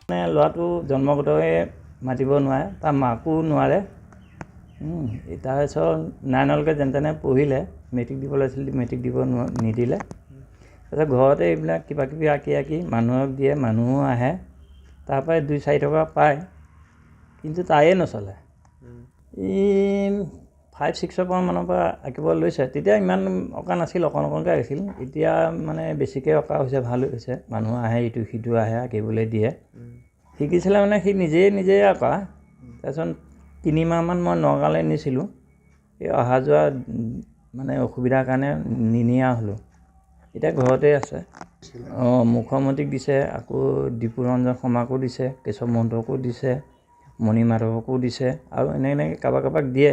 মানে ল'ৰাটো জন্মগতভাৱে মাতিব নোৱাৰে, তাৰ মাকো নোৱাৰে। তাৰপিছত 9লৈকে যেনে তেনে পঢ়িলে, মেট্ৰিক দিব লাগিছিল, মেট্ৰিক দিব নিদিলে। তাৰপিছত ঘৰতে এইবিলাক কিবাকিবি আঁকি মানুহক দিয়ে, মানুহো আহে, তাৰপৰাই 2-4 টকা পায়, কিন্তু তায়ে নচলে। ই 5-6 মানৰ পৰা আঁকিব লৈছে। তেতিয়া ইমান অঁকা নাছিল, অকণকৈ আঁকিছিল। এতিয়া মানে বেছিকৈ অঁকা হৈছে, ভাল হৈছে। মানুহ আহে, ইটো সিটো আহে, আঁকিবলৈ দিয়ে। শিকিছিলে মানে সি নিজেই অঁকা। তাৰপিছত 3 মাহমান মই নগাঁৱলৈ নিছিলোঁ। এই অহা যোৱা মানে অসুবিধাৰ কাৰণে নিনিয়া হ'লোঁ। এতিয়া ঘৰতে আছে। মুখ্যমন্ত্ৰীক দিছে, আকৌ ডিপুৰঞ্জন শৰ্মাকো দিছে, কেশৱ মহন্তকো দিছে, মণি মাধৱকো দিছে, আৰু এনেকৈ কাৰোবাক দিয়ে।